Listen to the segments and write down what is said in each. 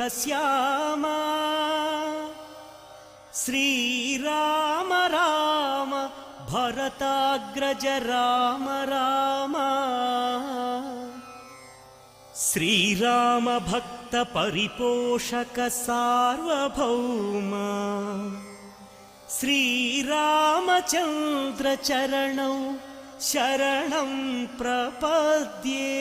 श्यामा श्रीराम राम भरताग्रज राम राम श्रीराम भक्त परिपोषक सार्वभौम श्रीरामचंद्र चरणौ शरणं प्रपद्ये।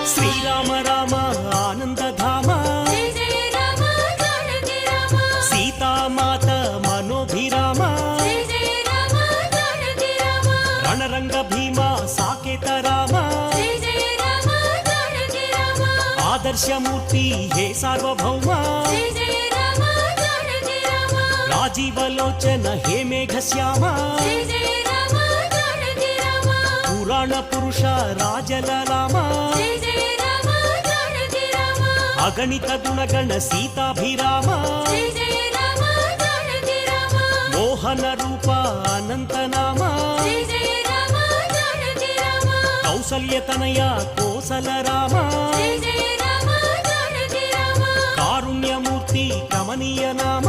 श्रीराम राम आनंद धाम सीता मात मनोभिराम रणरंग भीमा साकेत राम आदर्श मूर्ति हे सार्वभौम राजीवलोचन हे मेघ श्यामा पुराण पुरुष राजललाम अगणित गुणगण सीताभिराम मोहन रूप अनंत नाम कौसल्य तनया कोसल राम कारुण्य मूर्ति कमनीय नाम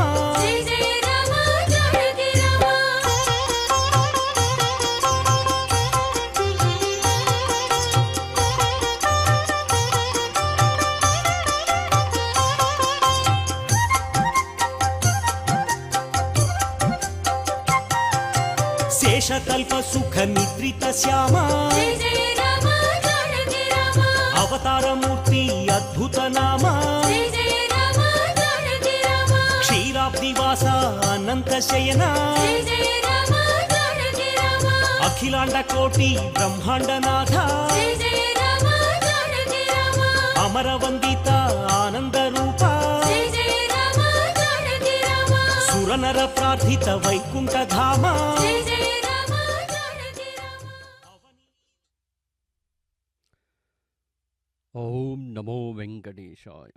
शेषकल्प सुख निद्रित श्यामा अवतार मूर्ति अद्भुत नाम क्षीराब्दिवास अनंत शयना अखिलांड कोटि ब्रह्मांड नाथ अमर वंदित आनंद रूप सुरनर प्रार्थित वैकुंठ धाम ओम नमो वेंकटेशाय।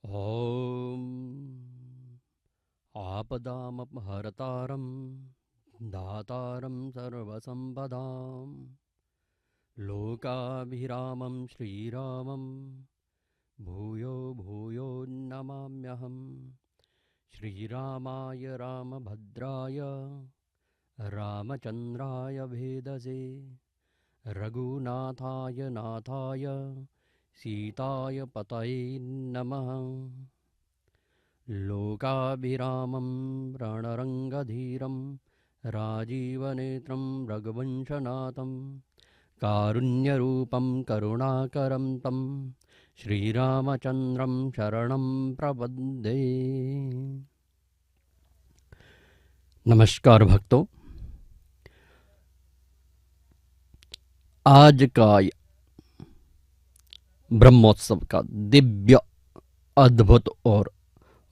ओम आपदामपहर्तारं दातारं सर्वसंपदां लोकाभिरामं श्रीरामं भूयो भूयो नमाम्यहम्। श्रीरामाय रामभद्राय रामचंद्राय भेदसे रघुनाथाय नाथाय सीताय पतये नमः। लोकाभिरामं रणरंगधीरं राजीवनेत्रं रघुवंशनाथं कारुण्यरूपं करुणाकरं तं श्रीरामचंद्रं शरणं प्रपद्ये। नमस्कार भक्तों, आज का ब्रह्मोत्सव का दिव्य अद्भुत और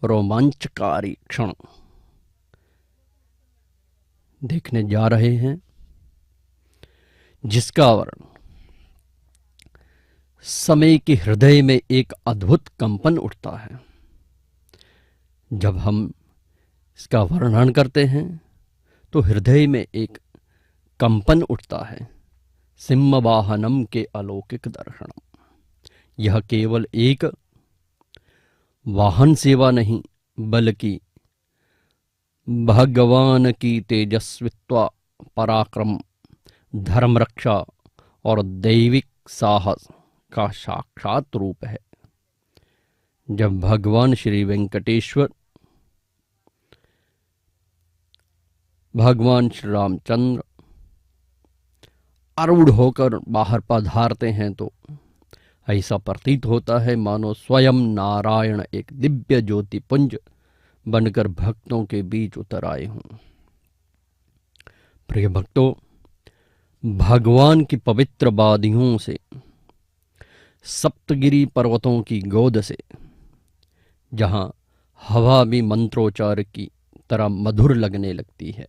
रोमांचकारी क्षण देखने जा रहे हैं, जिसका वर्णन समय के हृदय में एक अद्भुत कंपन उठता है। जब हम इसका वर्णन करते हैं तो हृदय में एक कंपन उठता है। सिंह वाहनम के अलौकिक दर्शनम। यह केवल एक वाहन सेवा नहीं, बल्कि भगवान की तेजस्वित्व, पराक्रम, धर्म रक्षा और दैविक साहस का साक्षात रूप है। जब भगवान श्री वेंकटेश्वर, भगवान श्री रामचंद्र आरूढ़ होकर बाहर पधारते हैं तो ऐसा प्रतीत होता है मानो स्वयं नारायण एक दिव्य ज्योति पुंज बनकर भक्तों के बीच उतर आए हों। प्रिय भक्तों, भगवान की पवित्र वादियों से, सप्तगिरी पर्वतों की गोद से, जहां हवा भी मंत्रोच्चार की तरह मधुर लगने लगती है,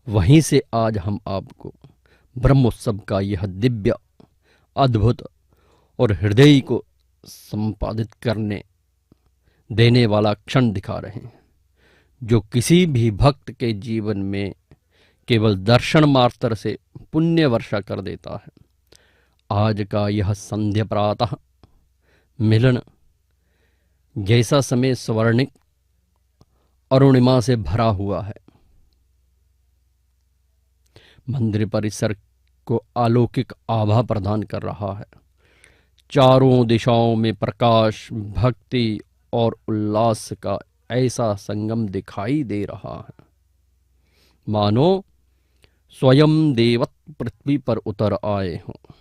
वहीं से आज हम आपको ब्रह्मोत्सव का यह दिव्य, अद्भुत और हृदय को संपादित करने देने वाला क्षण दिखा रहे हैं, जो किसी भी भक्त के जीवन में केवल दर्शन मात्र से पुण्य वर्षा कर देता है। आज का यह संध्या प्रातः मिलन जैसा समय स्वर्णिक अरुणिमा से भरा हुआ है, मंदिर परिसर को अलौकिक आभा प्रदान कर रहा है। चारों दिशाओं में प्रकाश, भक्ति और उल्लास का ऐसा संगम दिखाई दे रहा है, मानो स्वयं देवत पृथ्वी पर उतर आए हों।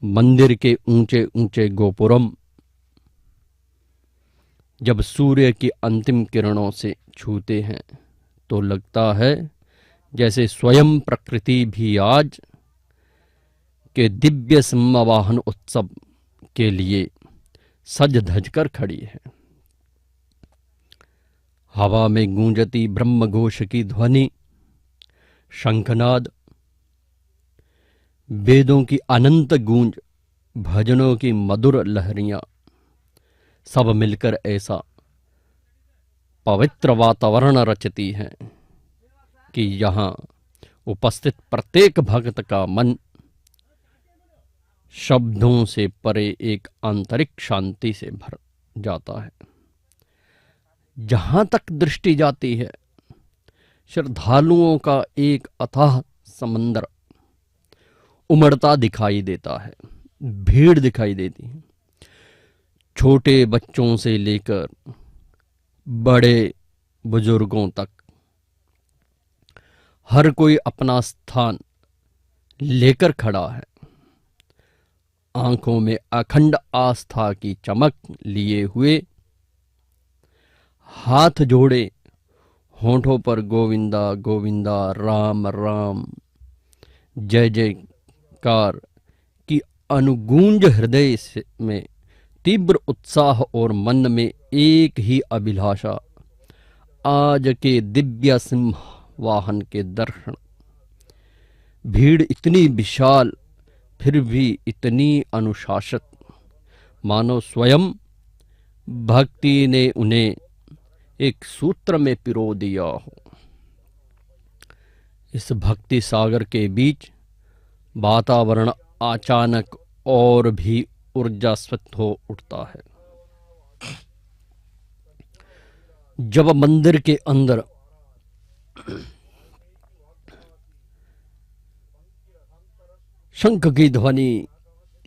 मंदिर के ऊंचे ऊंचे गोपुरम जब सूर्य की अंतिम किरणों से छूते हैं तो लगता है जैसे स्वयं प्रकृति भी आज के दिव्य सिंहवाहन उत्सव के लिए सज धज कर खड़ी है। हवा में गूंजती ब्रह्मघोष की ध्वनि, शंखनाद, वेदों की अनंत गूंज, भजनों की मधुर लहरियां सब मिलकर ऐसा पवित्र वातावरण रचती हैं कि यहाँ उपस्थित प्रत्येक भक्त का मन शब्दों से परे एक आंतरिक शांति से भर जाता है। जहां तक दृष्टि जाती है, श्रद्धालुओं का एक अथाह समंदर उमड़ता दिखाई देता है। भीड़ दिखाई देती है, छोटे बच्चों से लेकर बड़े बुजुर्गों तक हर कोई अपना स्थान लेकर खड़ा है, आंखों में अखंड आस्था की चमक लिए हुए, हाथ जोड़े, होठों पर गोविंदा गोविंदा राम राम जय जयकार की अनुगूंज हृदय में तीव्र उत्साह और मन में एक ही अभिलाषा, आज के दिव्य सिंह वाहन के दर्शन। भीड़ इतनी विशाल फिर भी इतनी अनुशासित, मानो स्वयं भक्ति ने उन्हें एक सूत्र में पिरो दिया हो। इस भक्ति सागर के बीच वातावरण अचानक और भी ऊर्जास्वत हो उठता है। जब मंदिर के अंदर शंख की ध्वनि,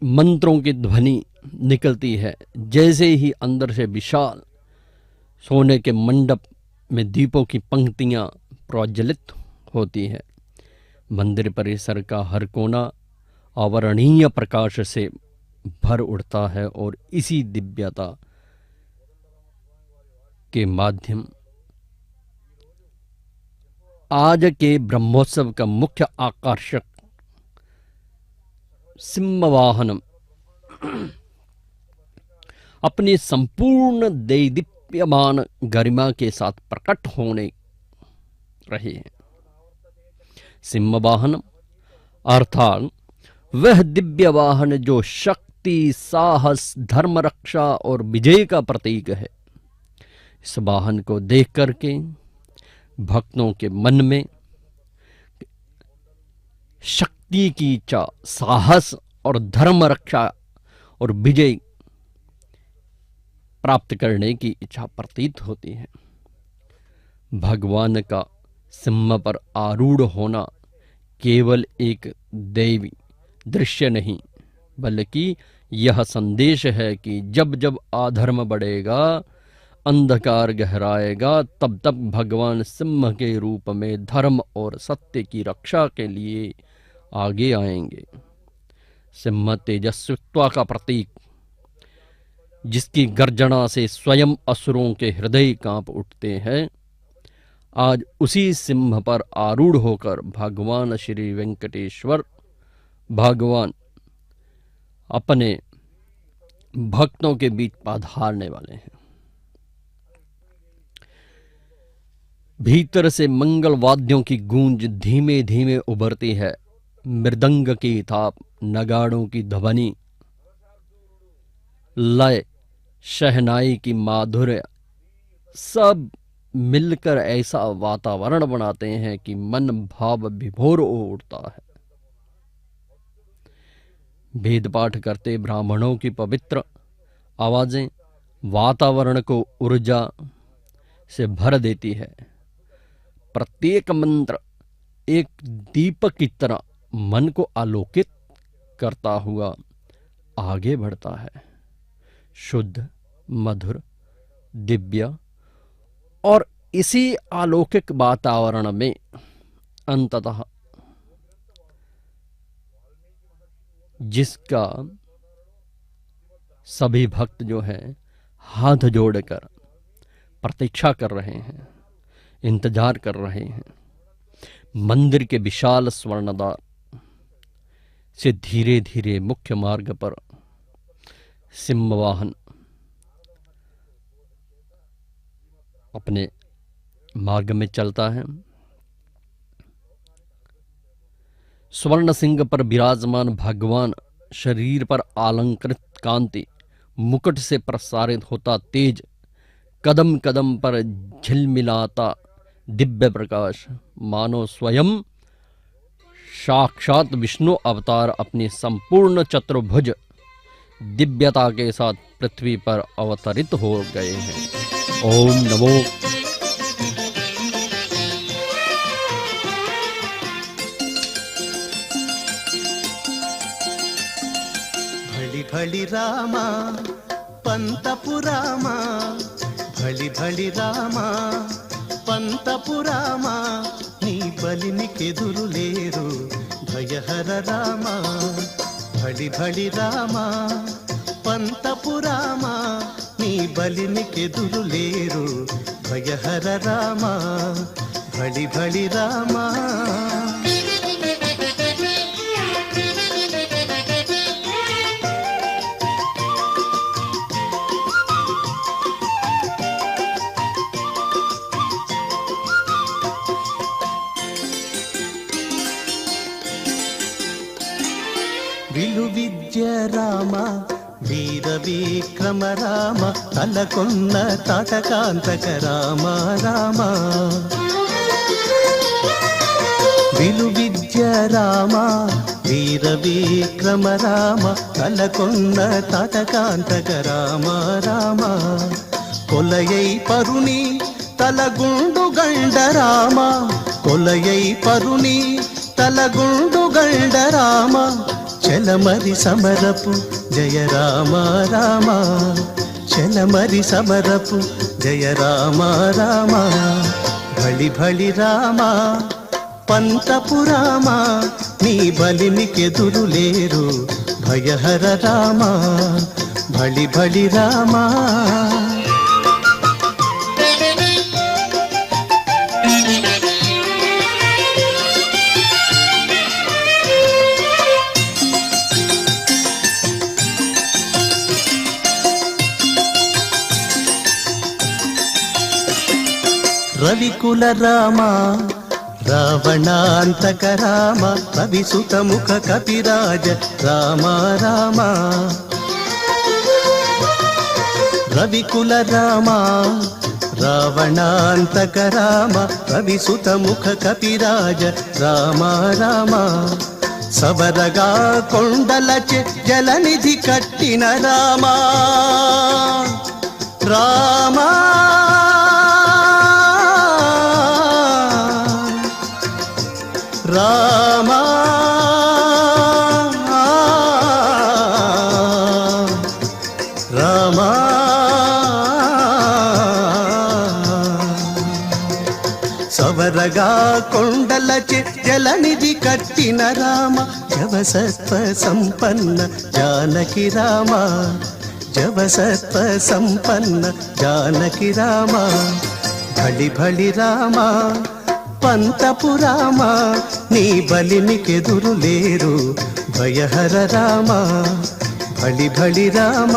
मंत्रों की ध्वनि निकलती है, जैसे ही अंदर से विशाल सोने के मंडप में दीपों की पंक्तियां प्रज्वलित होती है, मंदिर परिसर का हर कोना अवर्णनीय प्रकाश से भर उठता है और इसी दिव्यता के माध्यम आज के ब्रह्मोत्सव का मुख्य आकर्षक सिंहवाहन अपनी संपूर्ण दैदीप्यमान गरिमा के साथ प्रकट होने रहे हैं। सिंहवाहन अर्थात वह दिव्य वाहन जो शक्ति, साहस, धर्म रक्षा और विजय का प्रतीक है। इस वाहन को देख करके भक्तों के मन में शक्ति की इच्छा, साहस और धर्म रक्षा और विजय प्राप्त करने की इच्छा प्रतीत होती है। भगवान का सिंह पर आरूढ़ होना केवल एक दैवी दृश्य नहीं, बल्कि यह संदेश है कि जब जब अधर्म बढ़ेगा, अंधकार गहराएगा, तब तब भगवान सिंह के रूप में धर्म और सत्य की रक्षा के लिए आगे आएंगे। सिंह तेजस्वित्व का प्रतीक, जिसकी गर्जना से स्वयं असुरों के हृदय कांप उठते हैं, आज उसी सिंह पर आरूढ़ होकर भगवान श्री वेंकटेश्वर भगवान अपने भक्तों के बीच पधारने वाले हैं। भीतर से मंगल वाद्यों की गूंज धीमे धीमे उभरती है। मृदंग की थाप, नगाड़ों की ध्वनि, लय, शहनाई की माधुर्य, सब मिलकर ऐसा वातावरण बनाते हैं कि मन भाव विभोर हो उठता है। वेद पाठ करते ब्राह्मणों की पवित्र आवाजें वातावरण को ऊर्जा से भर देती है। प्रत्येक मंत्र एक दीपक की तरह मन को आलोकित करता हुआ आगे बढ़ता है। शुद्ध, मधुर, दिव्य और इसी अलौकिक वातावरण में अंततः जिसका सभी भक्त जो हैं हाथ जोड़कर प्रतीक्षा कर रहे हैं, इंतजार कर रहे हैं, मंदिर के विशाल स्वर्णद्वार से धीरे धीरे मुख्य मार्ग पर सिंहवाहन अपने मार्ग में चलता है। स्वर्ण सिंह पर विराजमान भगवान शरीर पर अलंकृत कांति मुकुट से प्रसारित होता तेज, कदम कदम पर झिलमिलाता दिव्य प्रकाश, मानो स्वयं साक्षात विष्णु अवतार अपनी संपूर्ण चतुर्भुज दिव्यता के साथ पृथ्वी पर अवतरित हो गए हैं। ओम नमो। भली भली रामा पंतपुरामा, भली भली रामा పంతపురామా, నీ బలినికెదురులేరు భయహర రామా. భళి భళి రామా పంతపురామా, నీ బలినికెదురులేరు భయహర రామా. భళి భళి రామా. విలు విద్య రామ, వీర విక్రమ రామ, తలకొన్న తాటకాంతక రామ రామ. విలు విద్య రామ, వీర విక్రమ రామ, తలకొన్న తాటకాంతక రామ రామ. కొలయై పరుని తలగుండు గండ రామ, కొలయై పరుని తలగుండు గండ రామ. చలమరి సమరపు జయ రామ రామ, చలమరి సమరపు జయ రామ రామ. భళి భళి రామ పంతపురామ, నీ బలినికెదురులేరు భయహర రామ. భళి భళి రామ. రవికుల రామ, రావణాంతక రామ, రవిసుత ముఖ కపిరాజ రామ రామ. రవికుల రామ, రావణాంతక రామ, రవిసుత ముఖ కపిరాజ రామ రామ. సబరగా కొండలచె జలనిధి కట్టిన రామ రామ. రామ రామ. సవరగా కొండలచె జలనిధి కట్టిన రామ. జవసత్వ సంపన్న జానకి రామ, జవసత్వ సంపన్న జానకి రామ. భళి భళి రామ పంతపురామ, నీ బలినికెదురులేరు భయహర రామ. భళి భళి రామ.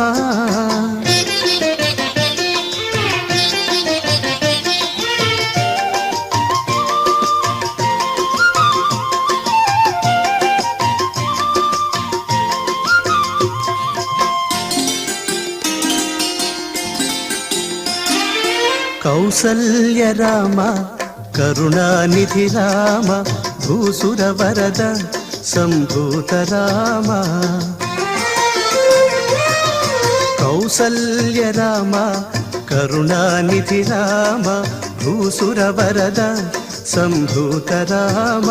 కౌసల్య రామ కరుణానిధి రామ భూసుర వరద సంభూత రామ కౌసల్య రామ కరుణానిధి రామ భూసుర వరద సంభూత రామ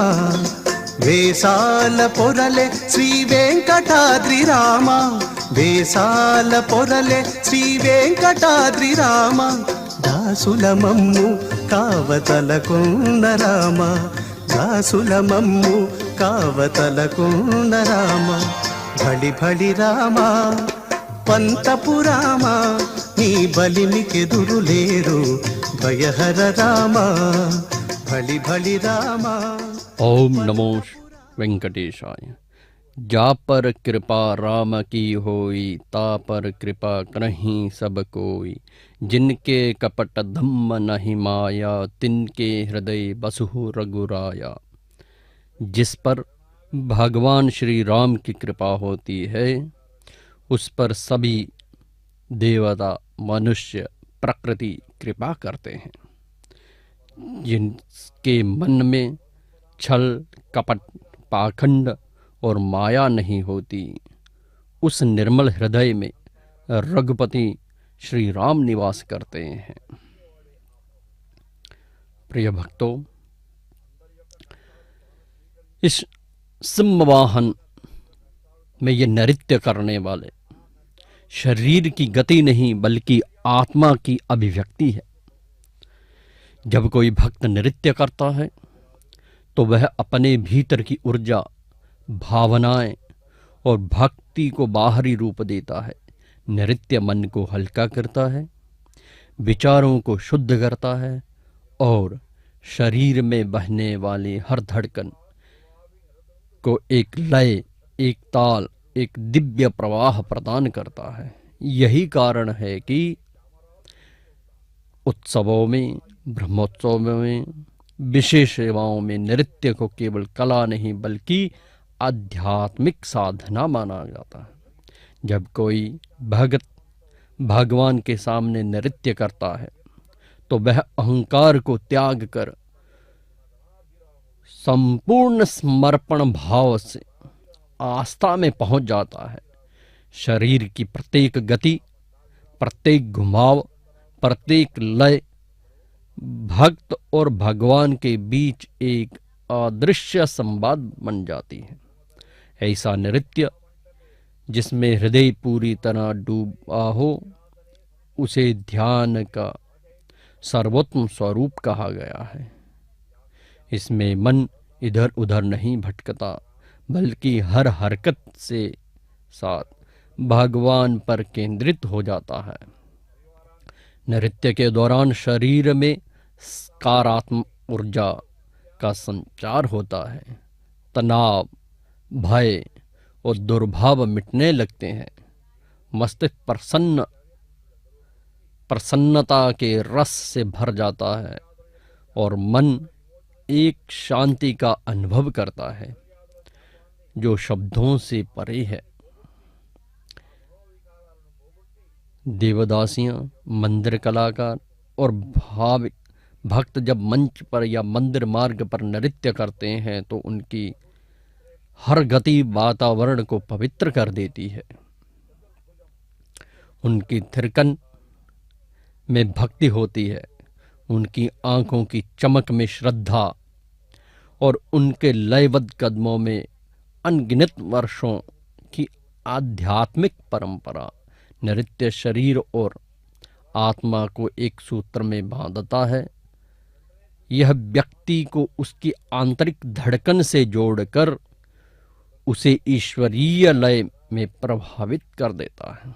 వేసాల పొరలే శ్రీ వెంకటాద్రి రామ వేసాల పొరలే శ్రీ వెంకటాద్రి రామ దాసుల మమ్ము కావతలకున్న రామ దాసుల మమ్ము కావతలకున్న రామ భళి భళి రామ పంతపు రామ నీ బలిమికెదురు లేరు భయహర రామ భళి భళి రామ ओम नमो वेंकटेशाय। जा पर कृपा राम की होई ता पर कृपा करहीं सब कोई जिनके कपट धम्म नहीं माया तिनके हृदय बसहु रघुराया। जिस पर भगवान श्री राम की कृपा होती है उस पर सभी देवता मनुष्य प्रकृति कृपा करते हैं। जिनके मन में छल कपट पाखंड और माया नहीं होती उस निर्मल हृदय में रघुपति श्री राम निवास करते हैं। प्रिय भक्तों, इस सिंहवाहन में ये नृत्य करने वाले शरीर की गति नहीं बल्कि आत्मा की अभिव्यक्ति है। जब कोई भक्त नृत्य करता है तो वह अपने भीतर की ऊर्जा, भावनाएं और भक्ति को बाहरी रूप देता है। नृत्य मन को हल्का करता है, विचारों को शुद्ध करता है और शरीर में बहने वाली हर धड़कन को एक लय, एक ताल, एक दिव्य प्रवाह प्रदान करता है। यही कारण है कि उत्सवों में, ब्रह्मोत्सव में, विशेष सेवाओं में नृत्य को केवल कला नहीं बल्कि आध्यात्मिक साधना माना जाता है। जब कोई भगत भगवान के सामने नृत्य करता है तो वह अहंकार को त्याग कर संपूर्ण समर्पण भाव से आस्था में पहुंच जाता है। शरीर की प्रत्येक गति, प्रत्येक घुमाव, प्रत्येक लय भक्त और भगवान के बीच एक अदृश्य संवाद बन जाती है। ऐसा नृत्य जिसमें हृदय पूरी तरह डूबा हो उसे ध्यान का सर्वोत्तम स्वरूप कहा गया है। इसमें मन इधर उधर नहीं भटकता बल्कि हर हरकत से साथ भगवान पर केंद्रित हो जाता है। नृत्य के दौरान शरीर में सकारात्मक ऊर्जा का संचार होता है। तनाव, भय और दुर्भाव मिटने लगते हैं। मस्तिष्क प्रसन्नता के रस से भर जाता है और मन एक शांति का अनुभव करता है जो शब्दों से परे है। देवदासियां, मंदिर कलाकार और भाविक भक्त जब मंच पर या मंदिर मार्ग पर नृत्य करते हैं तो उनकी हर गति वातावरण को पवित्र कर देती है। उनकी थिरकन में भक्ति होती है, उनकी आंखों की चमक में श्रद्धा और उनके लयबद्ध कदमों में अनगिनत वर्षों की आध्यात्मिक परंपरा। नृत्य शरीर और आत्मा को एक सूत्र में बांधता है। यह व्यक्ति को उसकी आंतरिक धड़कन से जोड़कर उसे ईश्वरीय लय में प्रभावित कर देता है।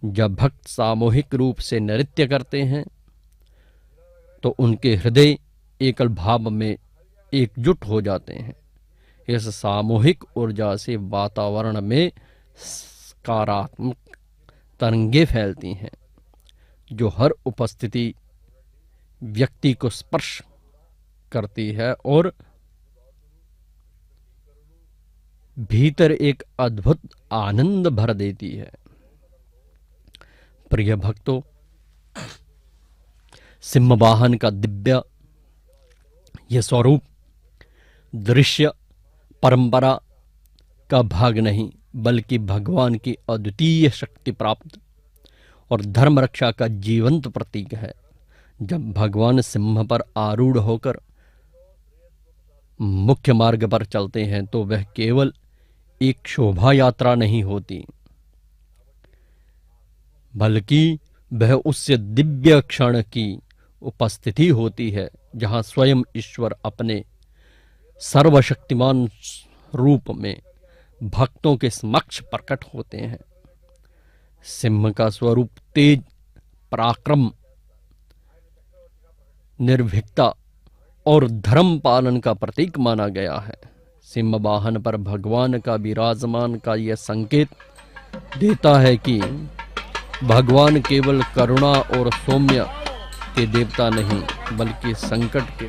जब भक्त सामूहिक रूप से नृत्य करते हैं तो उनके हृदय एकल भाव में एकजुट हो जाते हैं। इस सामूहिक ऊर्जा से वातावरण में सकारात्मक तरंगे फैलती हैं जो हर उपस्थिति व्यक्ति को स्पर्श करती है और भीतर एक अद्भुत आनंद भर देती है। प्रिय भक्तों, सिंह वाहन का दिव्य यह स्वरूप दृश्य परंपरा का भाग नहीं, बल्कि भगवान की अद्वितीय शक्ति प्राप्त और धर्म रक्षा का जीवंत प्रतीक है। जब भगवान सिंह पर आरूढ़ होकर मुख्य मार्ग पर चलते हैं तो वह केवल एक शोभा यात्रा नहीं होती, बल्कि वह उससे दिव्य क्षण की उपस्थिति होती है जहां स्वयं ईश्वर अपने सर्वशक्तिमान रूप में भक्तों के समक्ष प्रकट होते हैं। सिंह का स्वरूप तेज, पराक्रम, निर्भीकता और धर्म पालन का प्रतीक माना गया है। सिंह वाहन पर भगवान का विराजमान का यह संकेत देता है कि भगवान केवल करुणा और सौम्य के देवता नहीं, बल्कि संकट के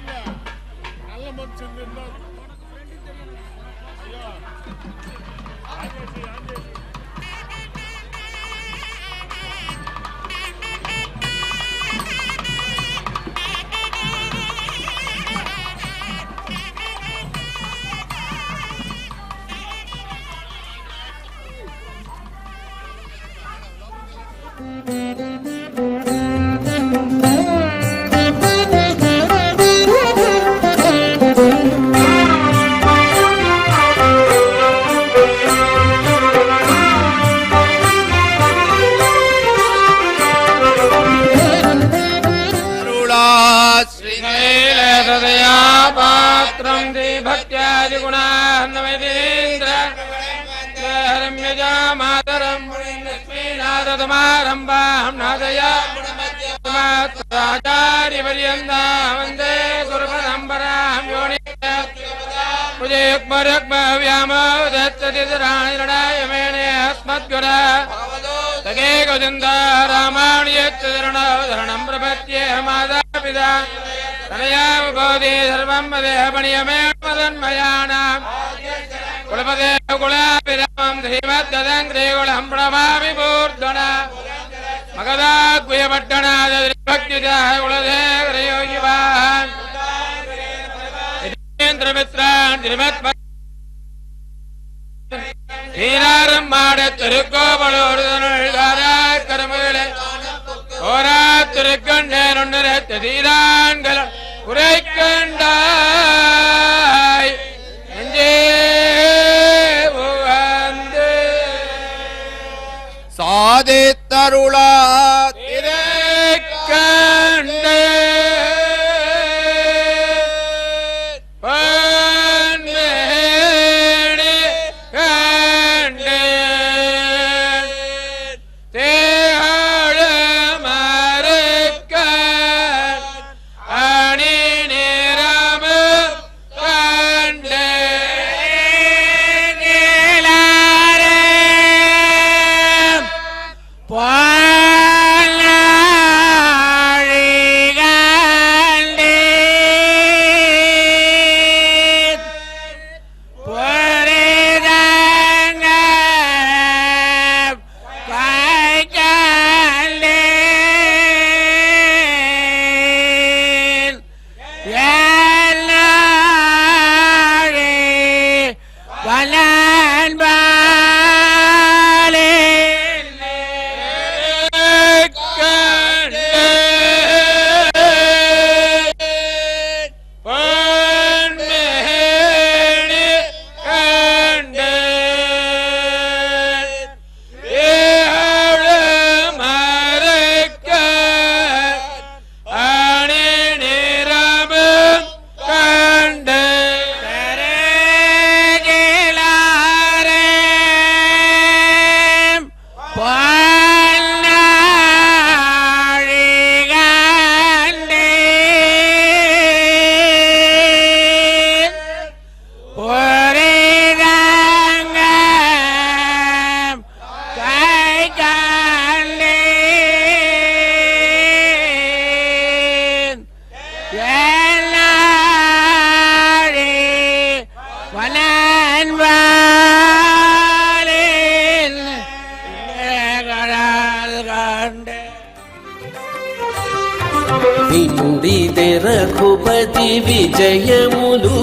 వినుడిదే రఘుపతి విజయములు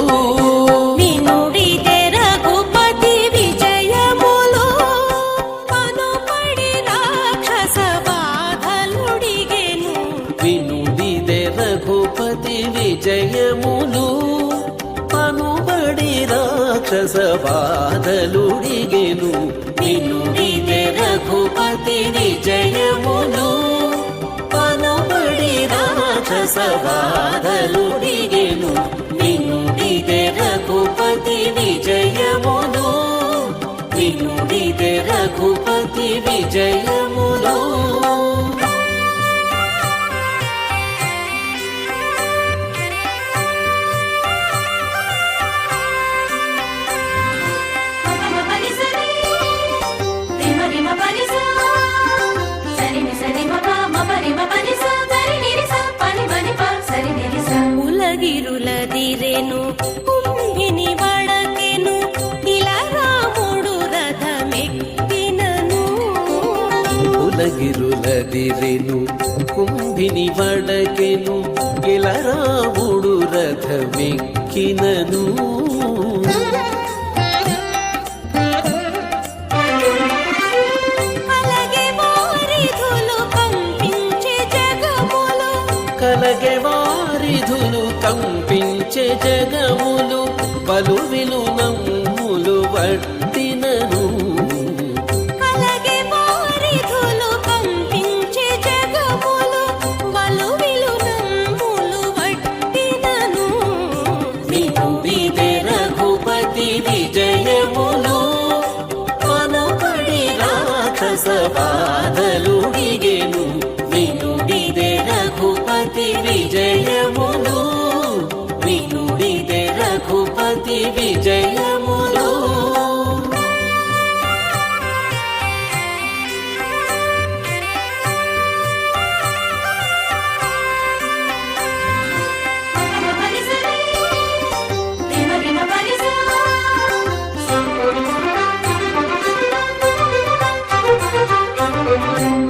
వినుడిదే రఘుపతి విజయములు పనుపడి రాక్షస బాధలుడిగెను వినుడిదే రఘుపతి విజయములు పనుబడి రాక్షస బాధలుడిగెను వినుడిదే రఘుపతి విజయములు పనుబడి రాక్షస బాధలుడిగెను వినుడిదే రఘుపతి విజయములు వినుడిదే రఘుపతి విజయములు ఉలగిరులదిరెను కుంభిని వడకెను ఇలా రాముడు రథమెక్కినను ఉలగిరులదిరెను కుంభిని వడకెను ఇలా రాముడు రథమెక్కినను అలాగే వారిధులు కంపించే జగములు కలగె వారిధులు కంపించే జగములు బలు విలు నమ్ములు వట్టినను అలాగే వారిధులు కంపించే జగములు వలువిలు నమ్ములు వట్టినను వినుడిదే రఘుపతి విజయములు పనుపడి రాక్షస బాధలుడిగెను వినుడిదే రఘుపతి విజయములు వినుడిదే రఘుపతి విజయములు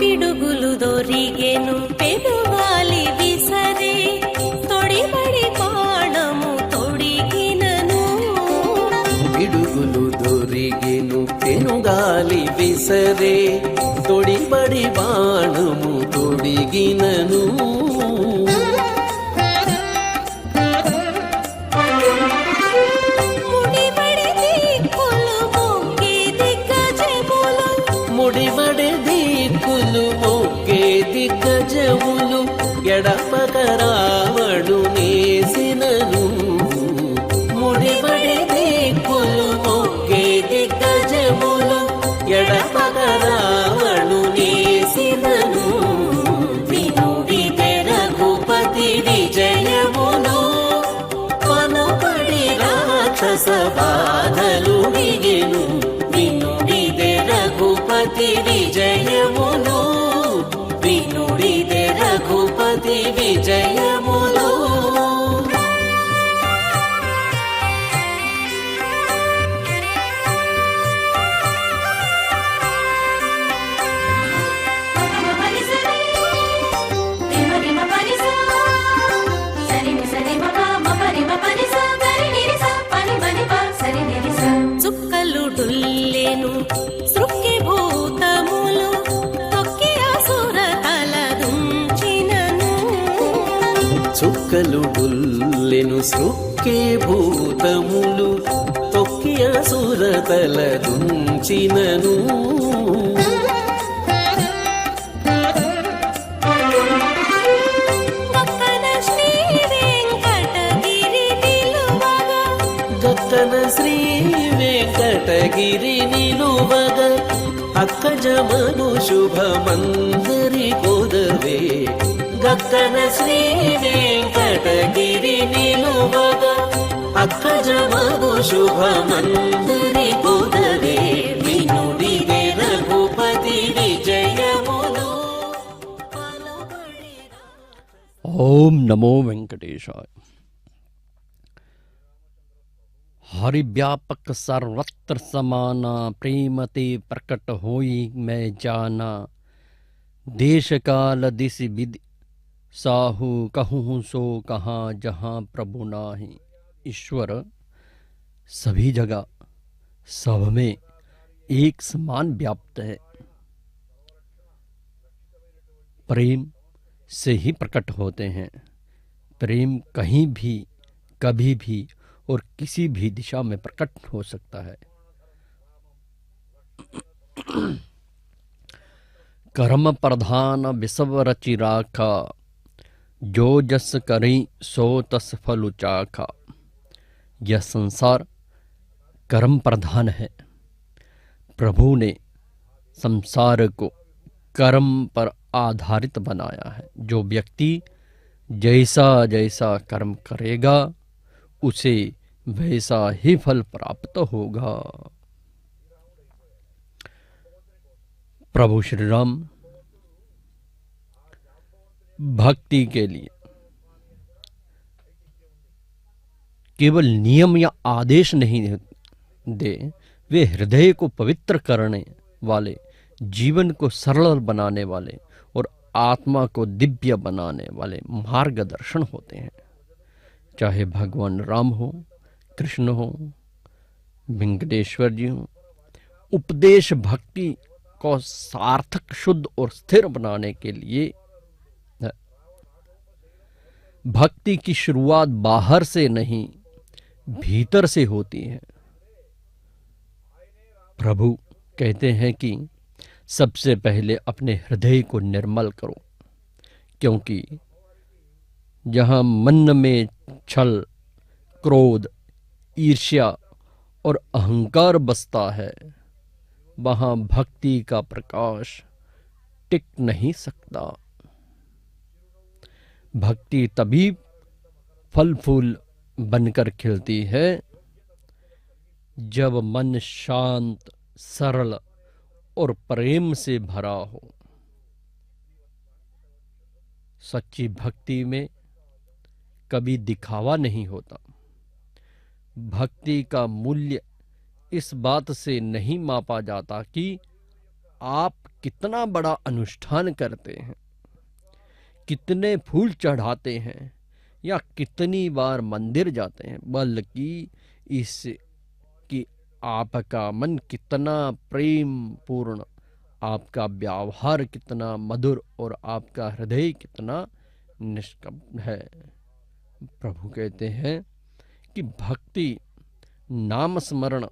పిడుగులు దొరిగెను పెనుగాలి విసరే తొడిబడి బాణము తొడిగినను పిడుగులు దొరిగెను పెనుగాలి విసరే తొడిబడి బాణము తొడిగినను ముడిబడి దిక్కులు మొక్కే దిగ్గజములు ముడిబడి దిక్కులు మొక్కే దిగ్గజములు ఎడపక రావడు నేసినను ముడిబడి దిక్కులు మొక్కే దిగ్గజములు ఎడపక రావడు నేసినను వినుడిదే రఘుపతి విజయములు పనుపడి రాక్షస బాధలుడిగెను వినుడిదే రఘుపతి విజయములు వినుడిదే రఘుపతి విజయములు చుక్కలు డుల్లెను సృక్కి భూతములు తొక్కి అసుర తల దుంచినను చుక్కలు గుల్లెను సృక్కే భూతములు తొక్కి అసురతల దుంచినను పక్కన శ్రీ వెంకటగిరి నిలువగా గక్కన శ్రీ వెంకటగిరి నిలువగ అక్కజమను శుభమందరి కొదవే గక్కన శ్రీ వెంకటగిరి నిలువగ అక్కజమను శుభమందరి కొదవే వినుడిదే రఘుపతి విజయములు ओम नमो वेंकटेशाय। हरि व्यापक सर्वत्र समाना, प्रेम ते प्रकट होई मैं जाना। देश काल दिस विधि साहू कहूँ सो कहाँ जहाँ प्रभु नाही। ईश्वर सभी जगह सब में एक समान व्याप्त है। प्रेम से ही प्रकट होते हैं। प्रेम कहीं भी कभी भी और किसी भी दिशा में प्रकट हो सकता है। कर्म प्रधान विसव रचि राखा, जो जस करी सो तस फल चाखा। यह संसार कर्म प्रधान है। प्रभु ने संसार को कर्म पर आधारित बनाया है। जो व्यक्ति जैसा जैसा कर्म करेगा उसे वैसा ही फल प्राप्त होगा। प्रभु श्री राम भक्ति के लिए केवल नियम या आदेश नहीं दे, वे हृदय को पवित्र करने वाले, जीवन को सरल बनाने वाले और आत्मा को दिव्य बनाने वाले मार्गदर्शन होते हैं। चाहे भगवान राम हो, कृष्ण हो, वेंकटेश्वर जी हो, उपदेश भक्ति को सार्थक, शुद्ध और स्थिर बनाने के लिए है। भक्ति की शुरुआत बाहर से नहीं, भीतर से होती है। प्रभु कहते हैं कि सबसे पहले अपने हृदय को निर्मल करो, क्योंकि जहां मन में छल, क्रोध, ईर्ष्या और अहंकार बसता है, वहां भक्ति का प्रकाश टिक नहीं सकता। भक्ति तभी फल फूल बनकर खिलती है जब मन शांत, सरल और प्रेम से भरा हो। सच्ची भक्ति में कभी दिखावा नहीं होता। भक्ति का मूल्य इस बात से नहीं मापा जाता कि आप कितना बड़ा अनुष्ठान करते हैं, कितने फूल चढ़ाते हैं या कितनी बार मंदिर जाते हैं, बल्कि इस कि आपका मन कितना प्रेम पूर्ण, आपका व्यवहार कितना मधुर और आपका हृदय कितना निष्कपट है। प्रभु कहते हैं कि भक्ति, नाम स्मरण,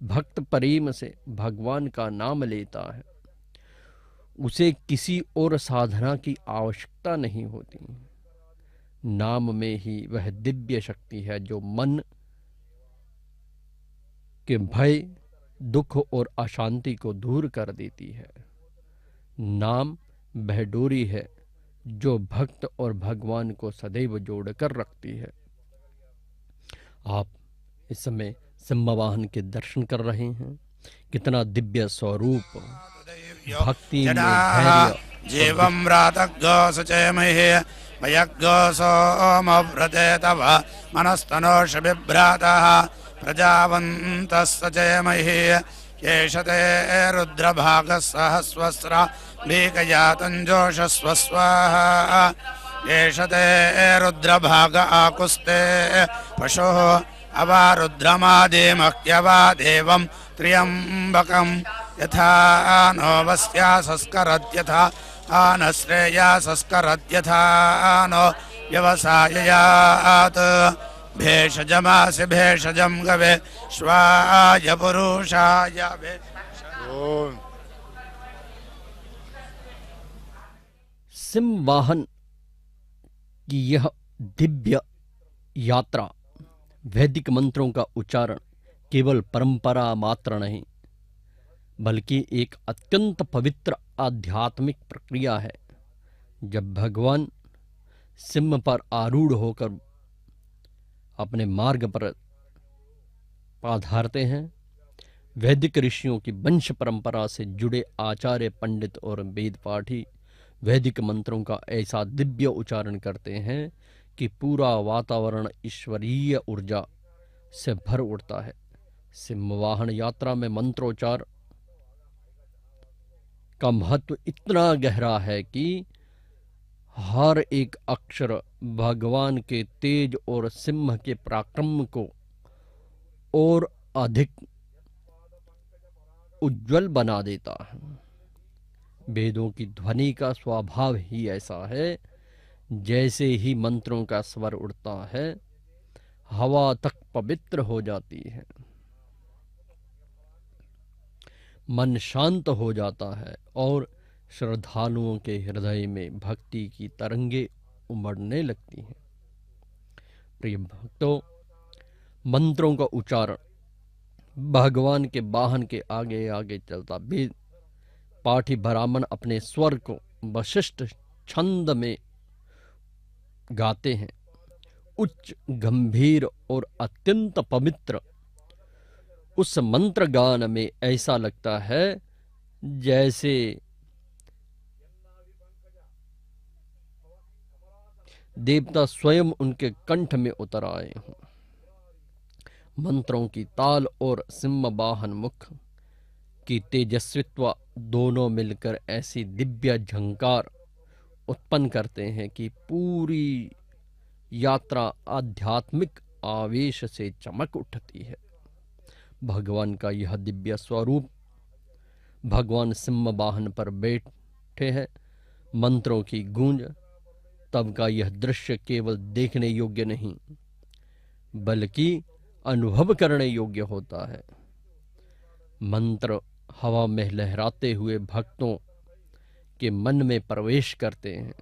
भक्त प्रेम से भगवान का नाम लेता है, उसे किसी और साधना की आवश्यकता नहीं होती। नाम में ही वह दिव्य शक्ति है जो मन के भय, दुख और अशांति को दूर कर देती है। नाम वह डोरी है जो भक्त और भगवान को सदैव जोड़कर रखती है। आप इस समय सिंहवाहन के दर्शन कर रहे हैं। कितना दिव्य स्वरूप, भक्ति में धैर्य। जीवं रातग्गो सचेमहे भयग्गो सोमव्रते तव मनस्तनोष बिभ्रातः प्रजावन्तः सचेमहे येषते रुद्रभागः सहस्वस्रा लीकयातञ्जोषस्व स्वाहा येषते रुद्रभाग आकुस्ते पशुः अवारुद्रमादेमह्यवा देवं त्र्यम्बकं यथा नो वस्या संस्करद्यथा आनश्रेया संस्करद्यथा नो व्यवसाययात् भेषजमासि भेषजं गवे श्वाय पुरुषाय सिंहवाहन की यह दिव्य यात्रा, वैदिक मंत्रों का उच्चारण केवल परंपरा मात्र नहीं, बल्कि एक अत्यंत पवित्र आध्यात्मिक प्रक्रिया है। जब भगवान सिंह पर आरूढ़ होकर अपने मार्ग पर पधारते हैं, वैदिक ऋषियों की वंश परंपरा से जुड़े आचार्य, पंडित और वेद पाठी वैदिक मंत्रों का ऐसा दिव्य उच्चारण करते हैं कि पूरा वातावरण ईश्वरीय ऊर्जा से भर उठता है। सिंहवाहन यात्रा में मंत्रोच्चार का महत्व इतना गहरा है कि हर एक अक्षर भगवान के तेज और सिंह के पराक्रम को और अधिक उज्जवल बना देता है। वेदों की ध्वनि का स्वभाव ही ऐसा है, जैसे ही मंत्रों का स्वर उड़ता है, हवा तक पवित्र हो जाती है, मन शांत हो जाता है और श्रद्धालुओं के हृदय में भक्ति की तरंगे उमड़ने लगती हैं। प्रिय भक्तों, मंत्रों का उच्चारण भगवान के वाहन के आगे आगे चलता। वेद पाठी ब्राह्मण अपने स्वर को वशिष्ठ छंद में गाते हैं। उच्च, गंभीर और अत्यंत पवित्र उस मंत्र गान में ऐसा लगता है जैसे देवता स्वयं उनके कंठ में उतर आए हों। मंत्रों की ताल और सिंहवाहन मुख की तेजस्वित्व दोनों मिलकर ऐसी दिव्य झंकार उत्पन्न करते हैं कि पूरी यात्रा आध्यात्मिक आवेश से चमक उठती है। भगवान का यह दिव्य स्वरूप, भगवान सिंह वाहन पर बैठे हैं, मंत्रों की गूंज, तब का यह दृश्य केवल देखने योग्य नहीं बल्कि अनुभव करने योग्य होता है। मंत्र हवा में लहराते हुए भक्तों के मन में प्रवेश करते हैं,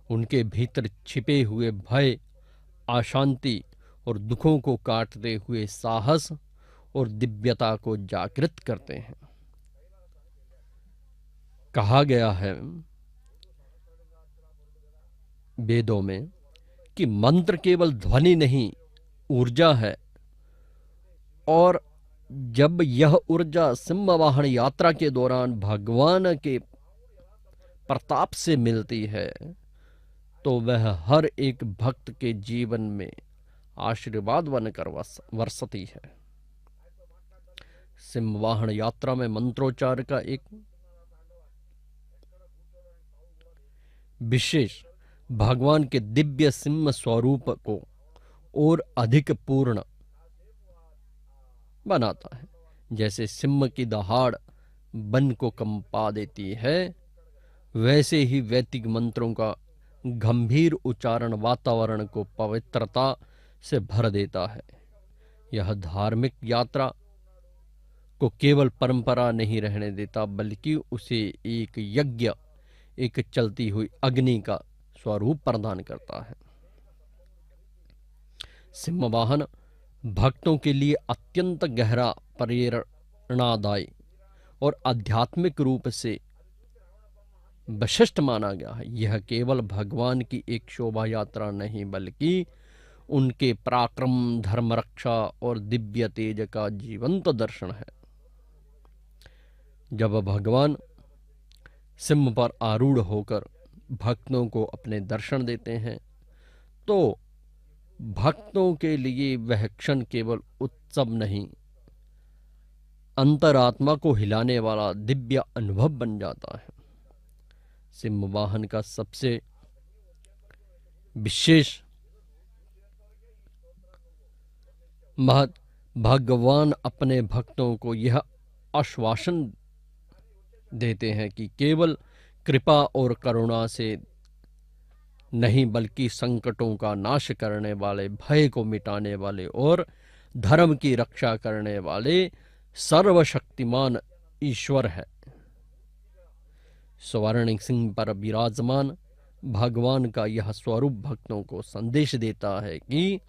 उनके भीतर छिपे हुए भय, अशांति और दुखों को काटते हुए साहस और दिव्यता को जागृत करते हैं। कहा गया है वेदों में कि मंत्र केवल ध्वनि नहीं, ऊर्जा है, और जब यह ऊर्जा सिंहवाहन यात्रा के दौरान भगवान के प्रताप से मिलती है तो वह हर एक भक्त के जीवन में आशीर्वाद बनकर बरसती है। सिंहवाहन यात्रा में मंत्रोच्चार का एक विशेष भगवान के दिव्य सिंह स्वरूप को और अधिक पूर्ण बनाता है। जैसे सिंह की दहाड़ वन को कंपा देती है, वैसे ही वैदिक मंत्रों का गंभीर उच्चारण वातावरण को पवित्रता से भर देता है। यह धार्मिक यात्रा को केवल परंपरा नहीं रहने देता बल्कि उसे एक यज्ञ, एक चलती हुई अग्नि का स्वरूप प्रदान करता है। सिंहवाहन भक्तों के लिए अत्यंत गहरा, प्रेरणादायी और आध्यात्मिक रूप से विशिष्ट माना गया है। यह केवल भगवान की एक शोभा यात्रा नहीं बल्कि उनके पराक्रम, धर्म रक्षा और दिव्य तेज का जीवंत दर्शन है। जब भगवान सिंह पर आरूढ़ होकर भक्तों को अपने दर्शन देते हैं तो भक्तों के लिए वह क्षण केवल उत्सव नहीं, अंतरात्मा को हिलाने वाला दिव्य अनुभव बन जाता है। सिंहवाहन का सबसे विशेष महत्व भगवान अपने भक्तों को यह आश्वासन देते हैं कि केवल कृपा और करुणा से नहीं बल्कि संकटों का नाश करने वाले, भय को मिटाने वाले और धर्म की रक्षा करने वाले सर्वशक्तिमान ईश्वर है। स्वर्ण सिंह पर विराजमान भगवान का यह स्वरूप भक्तों को संदेश देता है कि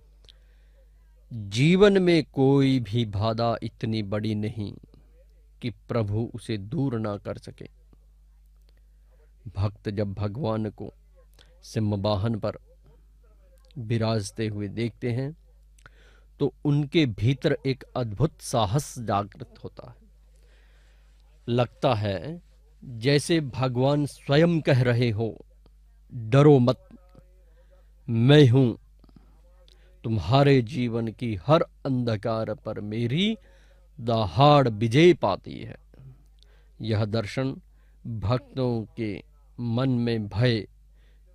जीवन में कोई भी बाधा इतनी बड़ी नहीं कि प्रभु उसे दूर ना कर सके। भक्त जब भगवान को सिंहवाहन पर विराजते हुए देखते हैं तो उनके भीतर एक अद्भुत साहस जागृत होता है। लगता है जैसे भगवान स्वयं कह रहे हो, डरो मत, मैं हूं, तुम्हारे जीवन की हर अंधकार पर मेरी दहाड़ विजय पाती है। यह दर्शन भक्तों के मन में भय,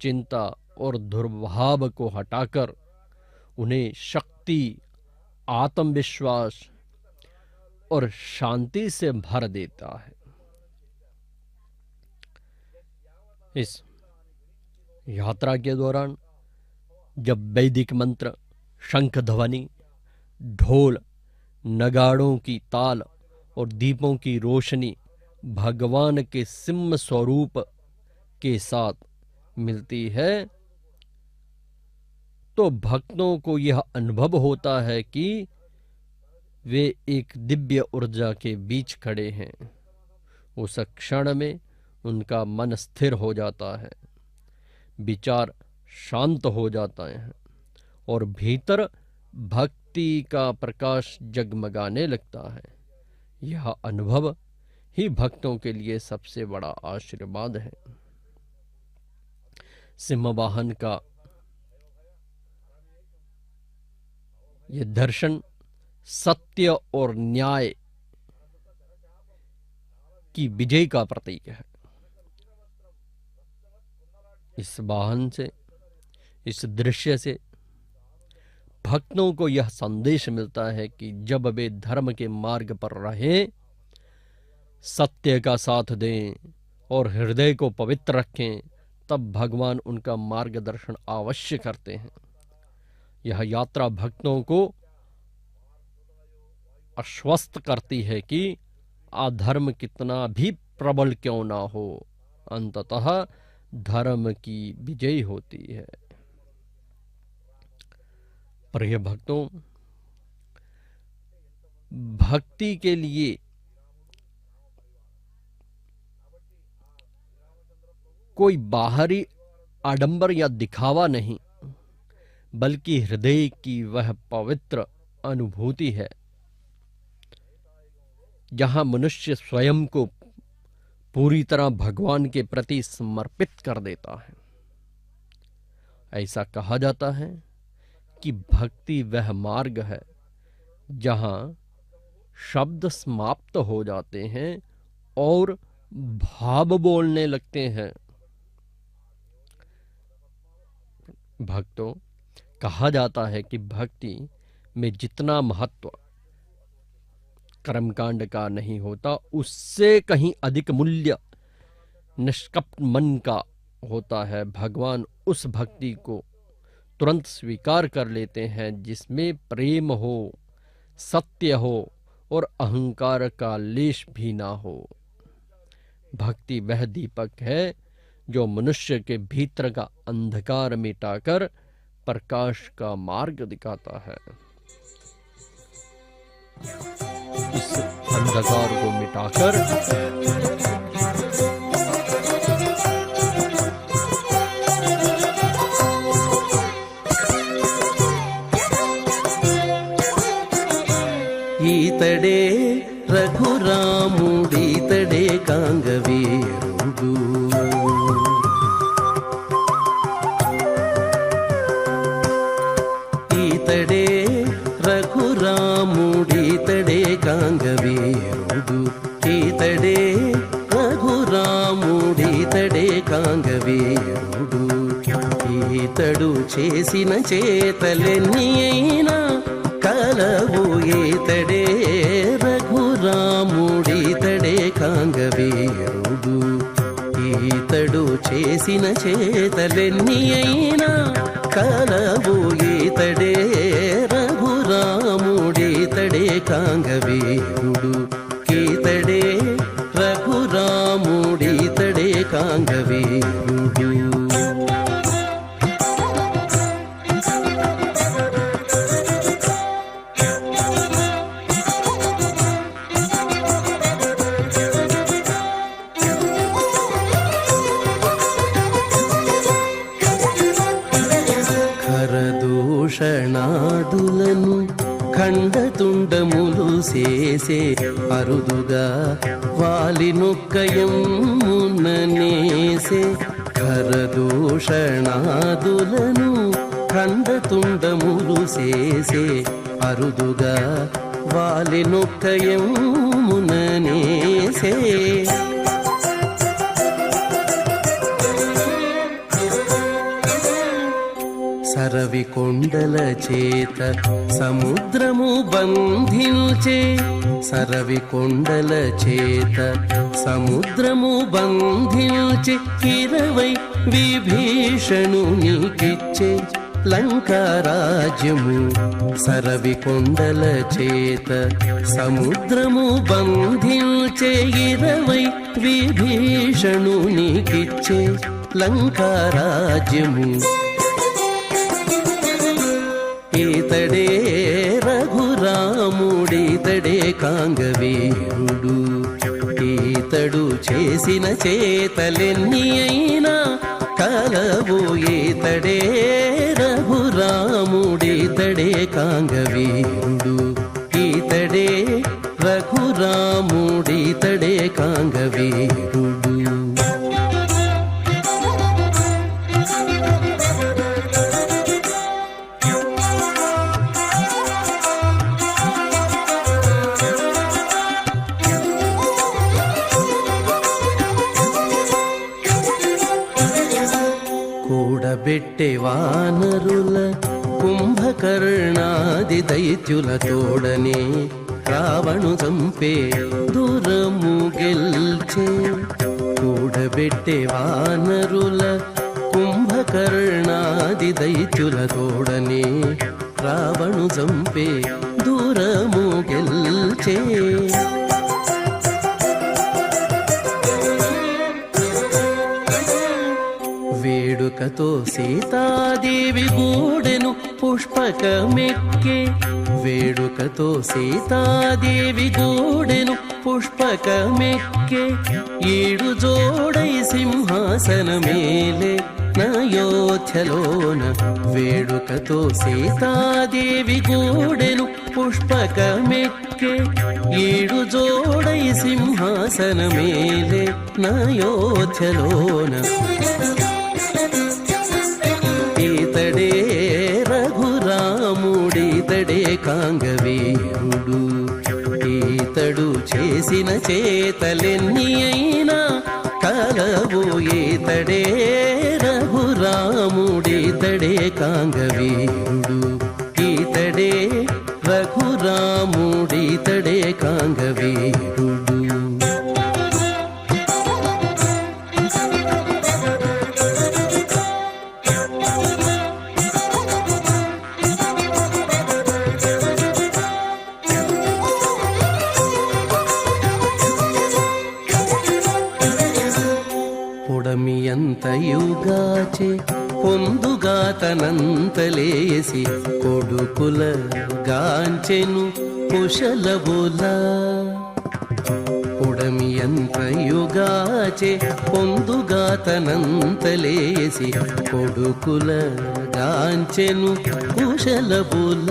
चिंता और दुर्भाव को हटाकर उन्हें शक्ति, आत्मविश्वास और शांति से भर देता है। इस यात्रा के दौरान जब वैदिक मंत्र, शंख ध्वनि, ढोल, नगाड़ों की ताल और दीपों की रोशनी भगवान के सिंह स्वरूप के साथ मिलती है तो भक्तों को यह अनुभव होता है कि वे एक दिव्य ऊर्जा के बीच खड़े हैं। उस क्षण में उनका मन स्थिर हो जाता है, विचार शांत हो जाते हैं और भीतर भक्ति का प्रकाश जगमगाने लगता है। यह अनुभव ही भक्तों के लिए सबसे बड़ा आशीर्वाद है। सिंह वाहन का यह दर्शन सत्य और न्याय की विजय का प्रतीक है। इस वाहन से, इस दृश्य से भक्तों को यह संदेश मिलता है कि जब वे धर्म के मार्ग पर रहें, सत्य का साथ दें और हृदय को पवित्र रखें, तब भगवान उनका मार्गदर्शन अवश्य करते हैं। यह यात्रा भक्तों को आश्वस्त करती है कि अधर्म कितना भी प्रबल क्यों ना हो, अंततः धर्म की विजय होती है। प्रिय भक्तों, भक्ति के लिए कोई बाहरी आडंबर या दिखावा नहीं, बल्कि हृदय की वह पवित्र अनुभूति है जहां मनुष्य स्वयं को पूरी तरह भगवान के प्रति समर्पित कर देता है। ऐसा कहा जाता है कि भक्ति वह मार्ग है जहां शब्द समाप्त हो जाते हैं और भाव बोलने लगते हैं। भक्तों, कहा जाता है कि भक्ति में जितना महत्व कर्मकांड का नहीं होता, उससे कहीं अधिक मूल्य निष्कपट मन का होता है। भगवान उस भक्ति को तुरंत स्वीकार कर लेते हैं जिसमें प्रेम हो, सत्य हो और अहंकार का लेश भी ना हो। भक्ति वह दीपक है जो मनुष्य के भीतर का अंधकार मिटाकर प्रकाश का मार्ग दिखाता है। इस अंधकार को मिटाकर ఈతడే రఘురాముడీతడే కాంగవీరుడు ఈతడే రఘురాముడీతడే కాంగవీరుడు ఈతడే రఘురాముడీతడే కాంగవీరుడు ఈతడు చేసిన చేతలెన్ని అయినా కలవు ఈతడే రఘురాముడీతడే కాంగవీరుడు ఈతడు చేసిన చేతలెన్ని అయినా కలవు ఈతడే రఘురాముడీతడే కాంగవీరుడు ఈతడే రఘురాముడీతడే కాంగవీరుడు. ఖరదూషణాదులను ఖండతుండములు చేసే అరుదుగా వాలినొక్కయముననేసే ఖరదూషణాదులను ఖండతుండములు చేసే అరుదుగా వాలినొక్కయముననేసే సరవికొండల చేత సముద్రము బంధించే సరవికొండల చేత సముద్రము బంధించే 20 విభీషణునికిచ్చే లంకారాజ్యము సరవికొండల చేత సముద్రము బంధించే 20 విభీషణునికిచ్చే లంకారాజ్యము ఈతడే రఘురాముడితడే కాంగవీరుడు ఈతడు చేసిన చేతలెన్ని అయినా కలవు ఈతడే రఘురాముడితడే కాంగవీరుడు ఈతడే రఘురాముడితడే కాంగవీరుడు కూడబెట్టే వానరుల కుంభకర్ణాది దైత్యుల తోడనే రావణు చంపే దూరము గెల్చే కూడబెట్టే వానరుల కుంభకర్ణాది దైత్యుల తోడనే రావణు చంపే దూరము గెల్చే వేడుకతో సీతాదేవి గూడెను పుష్పకమెక్కే వేడుకతో సీతాదేవి గూడెను పుష్పకమెక్కే 7 జోడై సింహాసనమేలే నయోధ్యలోన వేడుకతో సీతాదేవి గూడెను పుష్పకమెక్కే 7 జోడై సింహాసనమేలే నయోధ్యలోన ఈతడే రఘురాముడితడే కాంగవీరుడు ఈతడు చేసిన చేతలెన్ని అయినా కలవు ఈతడే రఘురాముడితడే కాంగవీరుడు ఈతడే రఘురాముడితడే కాంగవీరుడు పొడమియంతయుగాచే పొందుగాతనంతలేసి కొడుకుల గాంచెను కుశలబుల పొడమియంతయుగాచే పొందుగాతనంతలేసి కొడుకుల గాంచెను కుశలబుల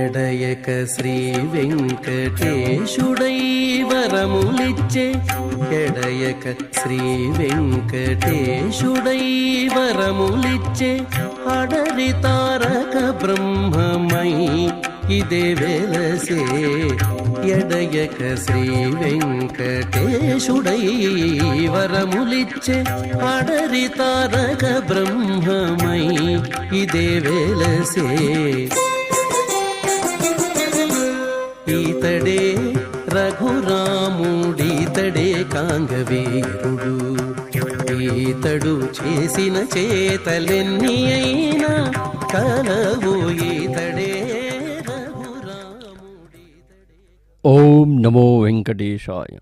ఎడయక శ్రీ వెంకటేశుడై వరములిచ్చే ఎడయక శ్రీ వెంకటేశుడై వరములిచ్చే అడరి తారక బ్రహ్మమై ఇదే వెలసే ఎడయక శ్రీ వెంకటేశుడై వరములిచ్చే అడరి తారక బ్రహ్మమై ఇదే వెలసే ఈతడే రఘురాముడితడే కాంగవీరుడు ఈతడు చేసిన చేతలెన్ని అయినా కలవు ఈతడే రఘురాముడితడే ओम नमो वेंकटेशाय।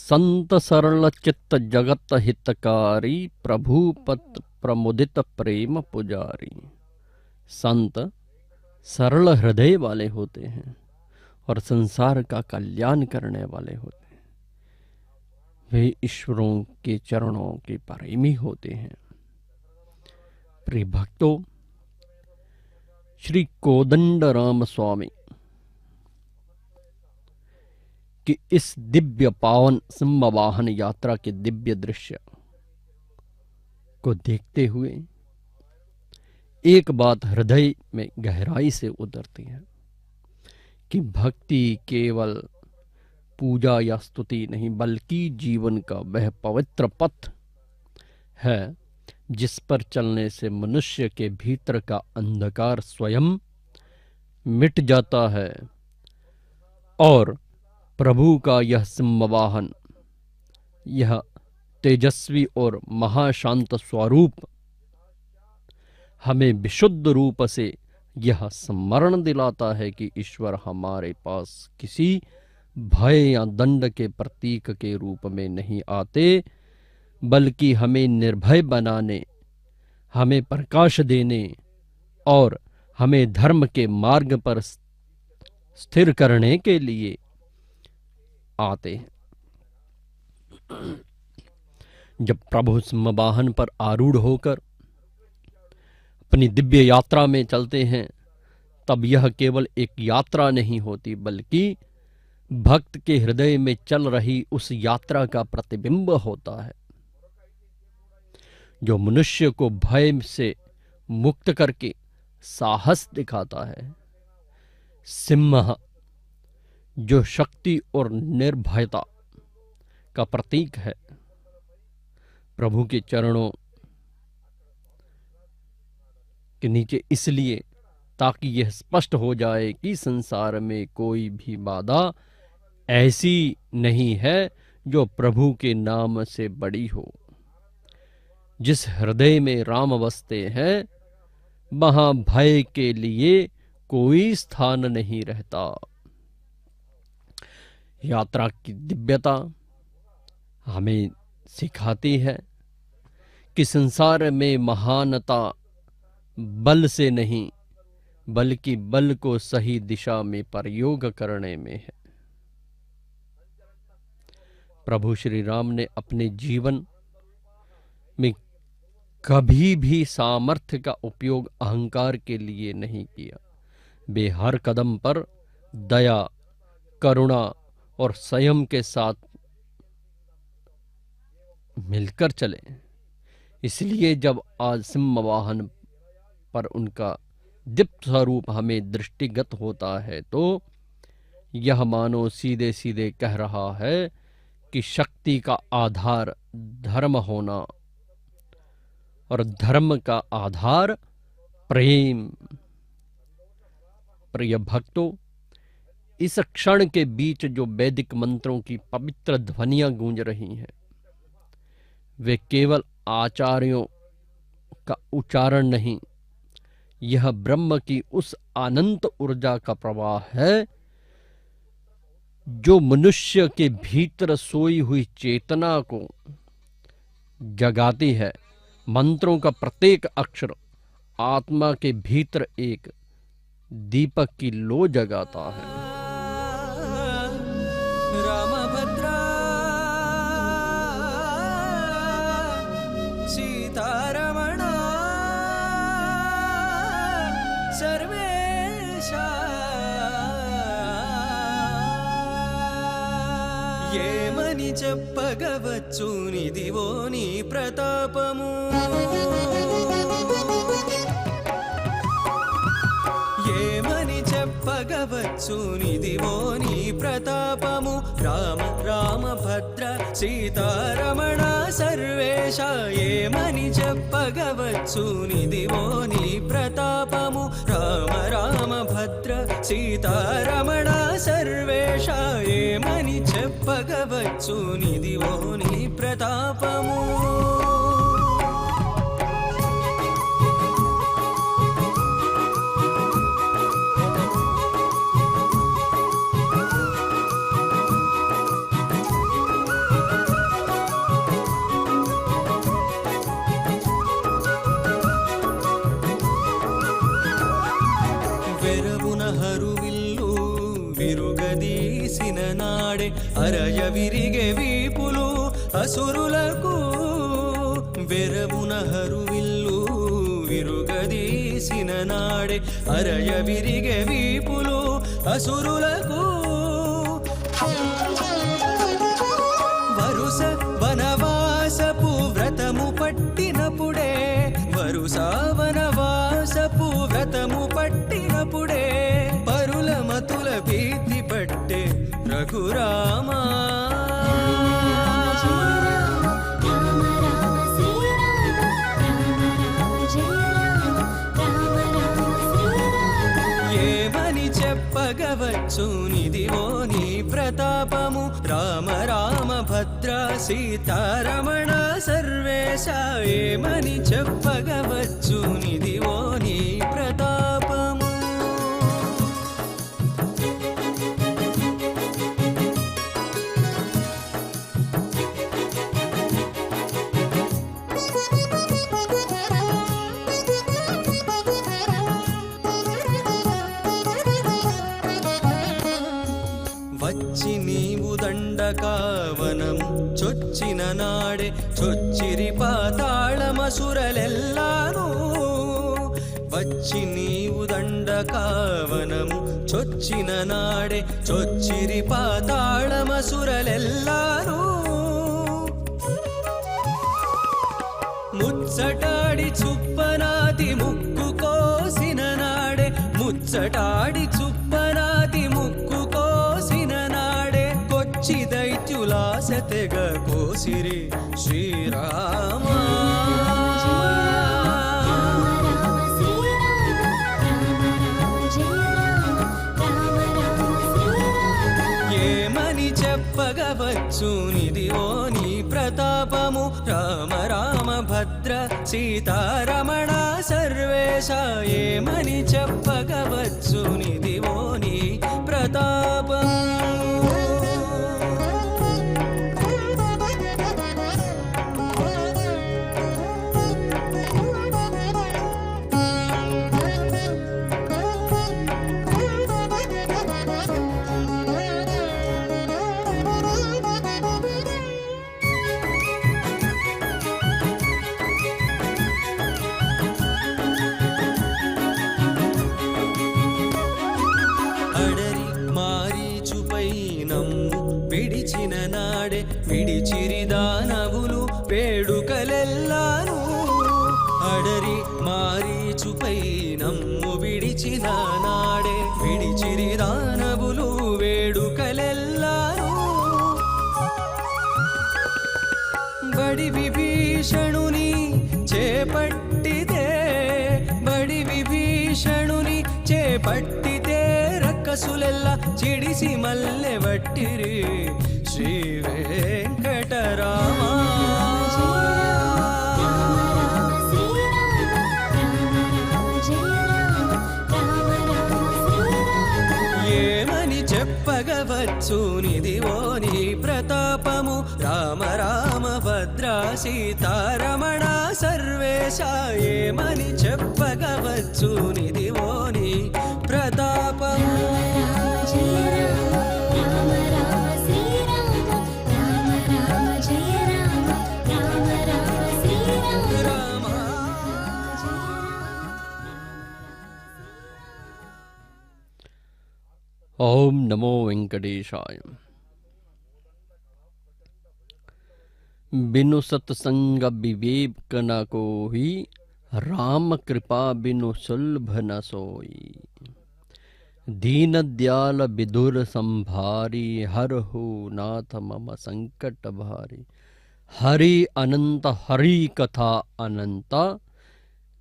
संत सरल चित्त जगत हितकारी प्रभु पत प्रमुदित प्रेम पुजारी। संत सरल हृदय वाले होते हैं और संसार का कल्याण करने वाले होते हैं। वे ईश्वरों के चरणों के प्रेमी होते हैं। प्रिय भक्तों, श्री कोदंड राम स्वामी कि इस दिव्य पावन सिंहवाहन यात्रा के दिव्य दृश्य को देखते हुए एक बात हृदय में गहराई से उतरती है कि भक्ति केवल पूजा या स्तुति नहीं, बल्कि जीवन का वह पवित्र पथ है जिस पर चलने से मनुष्य के भीतर का अंधकार स्वयं मिट जाता है और प्रभु का यह सिंहवाहन, यह तेजस्वी और महाशांत स्वरूप हमें विशुद्ध रूप से यह स्मरण दिलाता है कि ईश्वर हमारे पास किसी भय या दंड के प्रतीक के रूप में नहीं आते, बल्कि हमें निर्भय बनाने, हमें प्रकाश देने और हमें धर्म के मार्ग पर स्थिर करने के लिए आते हैं। जब प्रभु सिंहवाहन पर आरूढ़ होकर अपनी दिव्य यात्रा में चलते हैं, तब यह केवल एक यात्रा नहीं होती, बल्कि भक्त के हृदय में चल रही उस यात्रा का प्रतिबिंब होता है, जो मनुष्य को भय से मुक्त करके साहस दिखाता है। सिंह जो शक्ति और निर्भयता का प्रतीक है, प्रभु के चरणों के नीचे इसलिए ताकि यह स्पष्ट हो जाए कि संसार में कोई भी बाधा ऐसी नहीं है जो प्रभु के नाम से बड़ी हो। जिस हृदय में राम बसते हैं, वहां भय के लिए कोई स्थान नहीं रहता। यात्रा की दिव्यता हमें सिखाती है कि संसार में महानता बल से नहीं, बल्कि बल को सही दिशा में प्रयोग करने में है। प्रभु श्री राम ने अपने जीवन में कभी भी सामर्थ्य का उपयोग अहंकार के लिए नहीं किया। वे हर कदम पर दया, करुणा और संयम के साथ मिलकर चले। इसलिए जब आज सिंहवाहन पर उनका दीप्त स्वरूप हमें दृष्टिगत होता है, तो यह मानो सीधे सीधे कह रहा है कि शक्ति का आधार धर्म होना और धर्म का आधार प्रेम। प्रिय भक्तों, इस क्षण के बीच जो वैदिक मंत्रों की पवित्र ध्वनियां गूंज रही हैं, वे केवल आचार्यों का उच्चारण नहीं, यह ब्रह्म की उस अनंत ऊर्जा का प्रवाह है जो मनुष्य के भीतर सोई हुई चेतना को जगाती है। मंत्रों का प्रत्येक अक्षर आत्मा के भीतर एक दीपक की लो जगाता है। रामभद्रा सीतारमणा सर्वेशा ఏమని చెప్పగవచ్చు నిదివో నీ ప్రతాపము ఏమని చెప్పగవచ్చు నిదివో నీ ప్రతాపము రామ రామ భద్ర సీతారమణ సర్వేశ ఏమని చెప్పగవచ్చు నిదివో నీ ప్రతాపము రామ రామ భద్ర సీతారమణ సర్వేశ ఏమని చెప్పగవచ్చు నిదివో నీ ప్రతాపము విరుగదీసిన నాడే అరయ విరిగే వీపులు అసురులకు వెరవున హరువిల్లు విరుగదీసిన నాడే అరయ విరిగే వీపులు అసురులకు వరుస వనవాసపు వ్రతము పట్టినప్పుడే వరుస వనవాసపు వ్రతము పట్టినప్పుడే పరుల మతుల భీతి పట్టే రఘు రఘురామా ఏమని చెప్పగవచ్చు నిదివో నీ ప్రతాపము రామ రామ భద్ర సీతారమణ సర్వేశ ఏమని చెప్పగవచ్చు నిదివో నీ ప్రతాపము వచ్చి నీవు దండకావనం చొచ్చిన నాడే చొచ్చిరి పాతాళమసురలెల్లాను వచ్చి నీవు దండకావనం చొచ్చిన నాడే చొచ్చిరి పాతాళమసురలెల్లాను ముచ్చటాడి చుప్పనాతి ముక్కు కోసిన నాడే ముచ్చటాడి చుప్పనాతి ముక్కు కోసిన నాడే కొచ్చి దైత్యులాసతెగ కోసిరి శ్రీరామా ఏమని చెప్పగవచ్చు నిదివో నీ ప్రతాపము రామ రామ భద్ర సీతారమణ సర్వేశ ఏమని చెప్పగవచ్చు నిదివో నీ ప్రతాపము అడరి మారీచుపై నమ్ము విడిచిన నాడే విడిచిరి దానవులు వేడుకలెల్లాను అడరి మారీచుపై నమ్ము విడిచిన నాడే విడిచిరి దానవులు వేడుకలెల్లాను బడి విభీషణుని చేపట్టితే బడి విభీషణుని చేపట్టితే రక్కసులెల్ల చిడిసి మల్లె వట్టిరి శ్రీ వెంకటరామా ఏమని చెప్పగవచ్చు నిదివో నీ ప్రతాపము రామ రామ భద్ర సీతారమణ సర్వేశ ఏమని చెప్పగవచ్చు నిదివో నీ ప్రతాపము రామా ओम नमो वेंकटेशाय। बिनु सत्संग विवेक न कोई राम कृपा बिनु सुलभ न सोई। दीन दयाल विदुर संभारी हर हो नाथ मम संकट भारी। हरि अनंत हरि कथा अनंता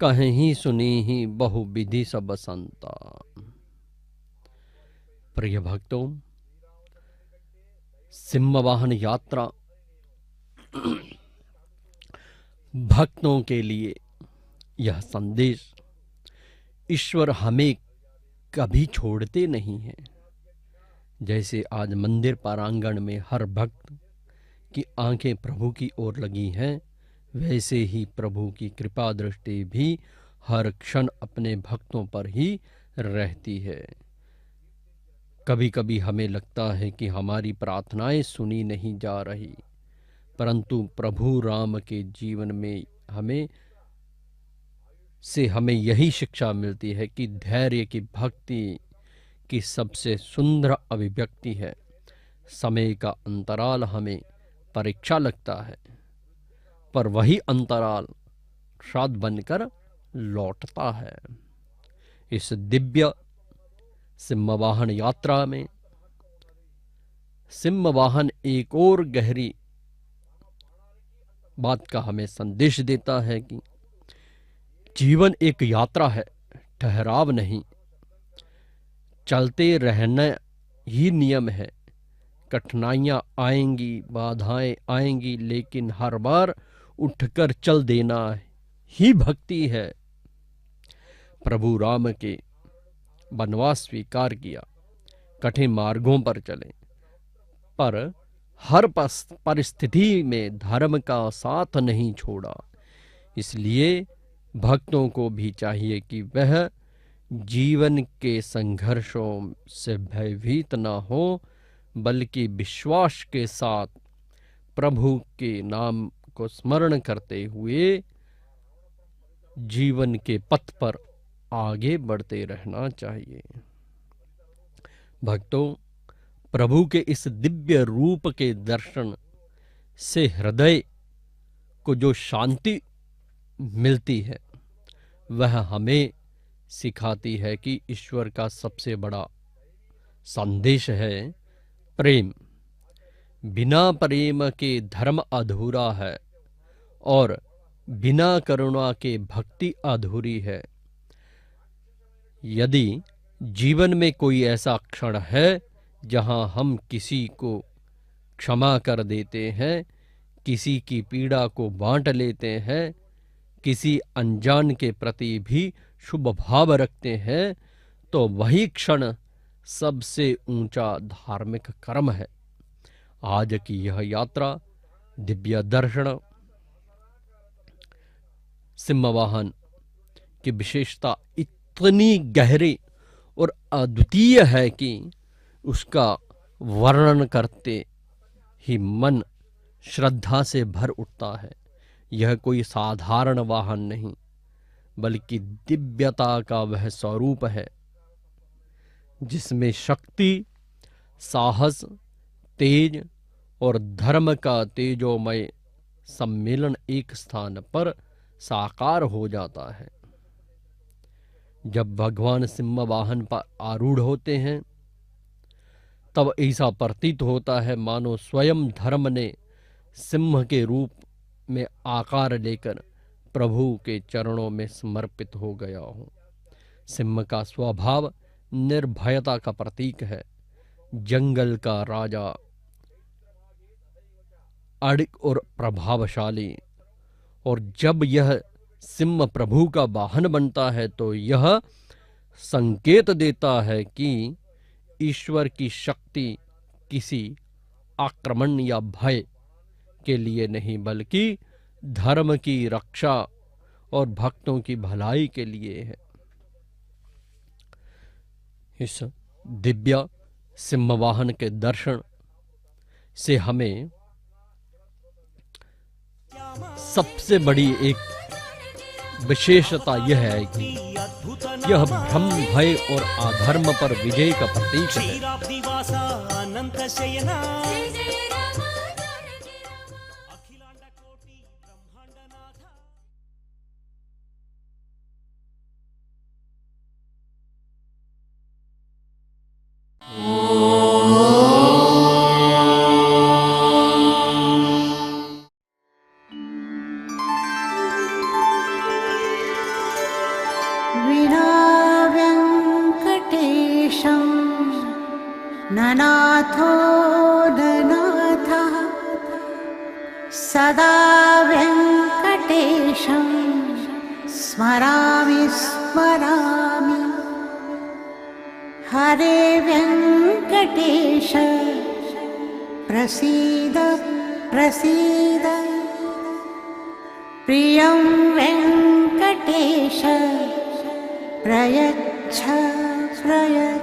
कहीं सुनी ही बहु विधि सब संता। प्रिय भक्तों, सिंहवाहन यात्रा भक्तों के लिए यह संदेश ईश्वर हमें कभी छोड़ते नहीं हैं। जैसे आज मंदिर प्रांगण में हर भक्त की आंखें प्रभु की ओर लगी हैं, वैसे ही प्रभु की कृपा दृष्टि भी हर क्षण अपने भक्तों पर ही रहती है। कभी कभी हमें लगता है कि हमारी प्रार्थनाएं सुनी नहीं जा रही, परंतु प्रभु राम के जीवन में हमें यही शिक्षा मिलती है कि धैर्य की भक्ति की सबसे सुंदर अभिव्यक्ति है। समय का अंतराल हमें परीक्षा लगता है, पर वही अंतराल प्रसाद बनकर लौटता है। इस दिव्य सिंहवाहन यात्रा में सिंह वाहन एक और गहरी बात का हमें संदेश देता है कि जीवन एक यात्रा है, ठहराव नहीं। चलते रहना ही नियम है। कठिनाइयां आएंगी, बाधाएं आएंगी, लेकिन हर बार उठकर चल देना ही भक्ति है। प्रभु राम के वनवास स्वीकार किया, कठिन मार्गों पर चले, पर हर परिस्थिति में धर्म का साथ नहीं छोड़ा। इसलिए भक्तों को भी चाहिए कि वह जीवन के संघर्षों से भयभीत न हो, बल्कि विश्वास के साथ प्रभु के नाम को स्मरण करते हुए जीवन के पथ पर आगे बढ़ते रहना चाहिए। भक्तों, प्रभु के इस दिव्य रूप के दर्शन से हृदय को जो शांति मिलती है, वह हमें सिखाती है कि ईश्वर का सबसे बड़ा संदेश है प्रेम। बिना प्रेम के धर्म अधूरा है और बिना करुणा के भक्ति अधूरी है। यदि जीवन में कोई ऐसा क्षण है जहां हम किसी को क्षमा कर देते हैं, किसी की पीड़ा को बांट लेते हैं, किसी अनजान के प्रति भी शुभ भाव रखते हैं, तो वही क्षण सबसे ऊंचा धार्मिक कर्म है। आज की यह यात्रा दिव्य दर्शन सिंह वाहन की विशेषता इतनी गहरी और अद्वितीय है कि उसका वर्णन करते ही मन श्रद्धा से भर उठता है। यह कोई साधारण वाहन नहीं, बल्कि दिव्यता का वह स्वरूप है जिसमें शक्ति, साहस, तेज और धर्म का तेजोमय सम्मेलन एक स्थान पर साकार हो जाता है। जब भगवान सिंह वाहन पर आरूढ़ होते हैं, तब ऐसा प्रतीत होता है मानो स्वयं धर्म ने सिंह के रूप में आकार लेकर प्रभु के चरणों में समर्पित हो गया हो। सिंह का स्वभाव निर्भयता का प्रतीक है, जंगल का राजा, अड़िग और प्रभावशाली। और जब यह सिंह प्रभु का वाहन बनता है तो यह संकेत देता है कि ईश्वर की शक्ति किसी आक्रमण या भय के लिए नहीं, बल्कि धर्म की रक्षा और भक्तों की भलाई के लिए है। इस दिव्य सिंह वाहन के दर्शन से हमें सबसे बड़ी एक विशेषता यह है कि यह भ्रम, भय और अधर्म पर विजय का प्रतीक है। क्षीराब्दिवास अनंत शयना अखिलांड कोटि ब्रह्मांड नाथ। विना व्यङ्कटेशं ननाथो ननाथः सदा व्यङ्कटेशं स्मरामि स्मरामि। हरे व्यङ्कटेश प्रसीद प्रसीद। प्रियं वेङ्कटेश प्रयच्छ प्रयच्छ।